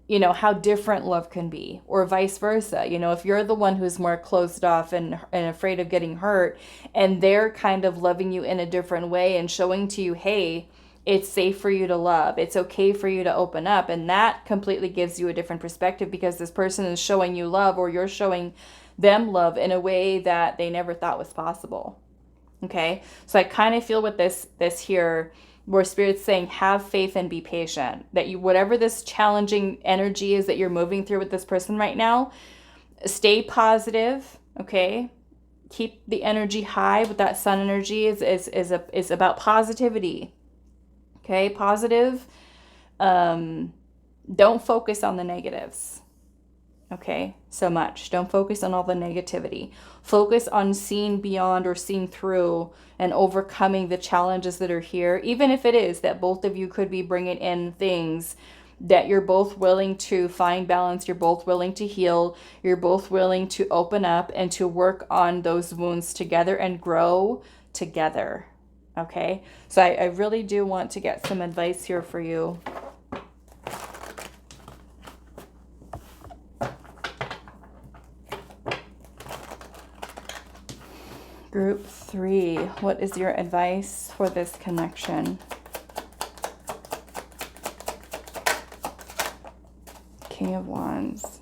[SPEAKER 1] you know, how different love can be, or vice versa. You know, if you're the one who's more closed off and afraid of getting hurt, and they're kind of loving you in a different way and showing to you, hey, it's safe for you to love. It's okay for you to open up. And that completely gives you a different perspective, because this person is showing you love, or you're showing them love in a way that they never thought was possible. Okay, so I kind of feel with this here, where Spirit's saying, have faith and be patient. That you, whatever this challenging energy is that you're moving through with this person right now, stay positive. Okay, keep the energy high. With that Sun energy is about positivity. Okay, positive. Don't focus on the negatives. Okay, so much. Don't focus on all the negativity. Focus on seeing beyond, or seeing through and overcoming the challenges that are here. Even if it is that both of you could be bringing in things that you're both willing to find balance, you're both willing to heal, you're both willing to open up and to work on those wounds together and grow together. Okay, so I really do want to get some advice here for you. Group 3, what is your advice for this connection? King of Wands.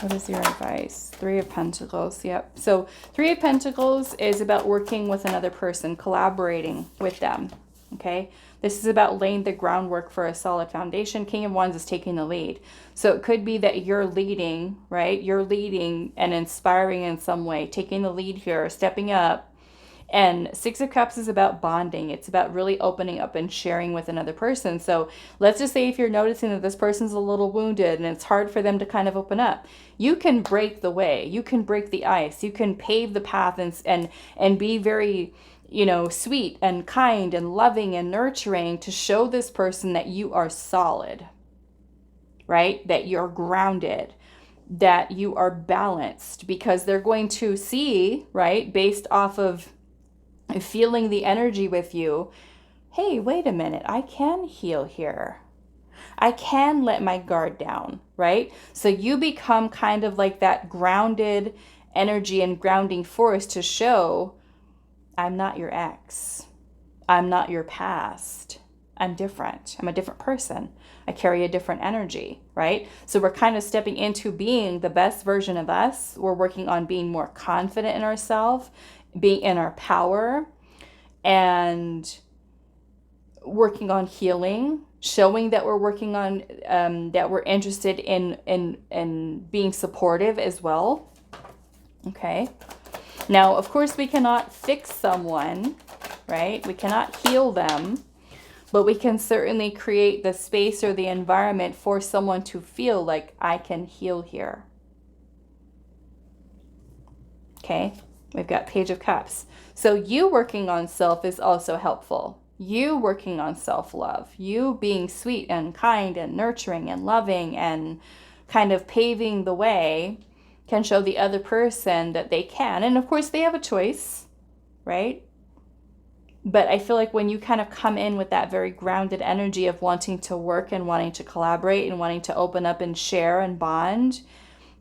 [SPEAKER 1] What is your advice? 3 of Pentacles. Yep. So 3 of Pentacles is about working with another person, collaborating with them. Okay. This is about laying the groundwork for a solid foundation. King of Wands is taking the lead. So it could be that you're leading, right? You're leading and inspiring in some way, taking the lead here, stepping up. And 6 of Cups is about bonding. It's about really opening up and sharing with another person. So let's just say if you're noticing that this person's a little wounded and it's hard for them to kind of open up, you can break the way. You can break the ice. You can pave the path and be very, you know, sweet and kind and loving and nurturing to show this person that you are solid, right? That you're grounded, that you are balanced, because they're going to see, right, based off of feeling the energy with you, hey, wait a minute, I can heal here. I can let my guard down, right? So you become kind of like that grounded energy and grounding force to show, I'm not your ex. I'm not your past. I'm different. I'm a different person. I carry a different energy, right? So we're kind of stepping into being the best version of us. We're working on being more confident in ourselves, being in our power, and working on healing, showing that we're working on, that we're interested in being supportive as well. Okay. Now, of course, we cannot fix someone, right? We cannot heal them, but we can certainly create the space or the environment for someone to feel like, I can heal here. Okay, we've got Page of Cups. So you working on self is also helpful. You working on self-love, you being sweet and kind and nurturing and loving and kind of paving the way can show the other person that they can. And of course they have a choice, right? But I feel like when you kind of come in with that very grounded energy of wanting to work and wanting to collaborate and wanting to open up and share and bond,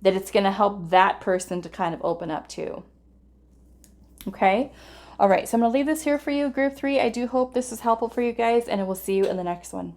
[SPEAKER 1] that it's going to help that person to kind of open up too. Okay? All right, so I'm going to leave this here for you, group 3. I do hope this is helpful for you guys, and I will see you in the next one.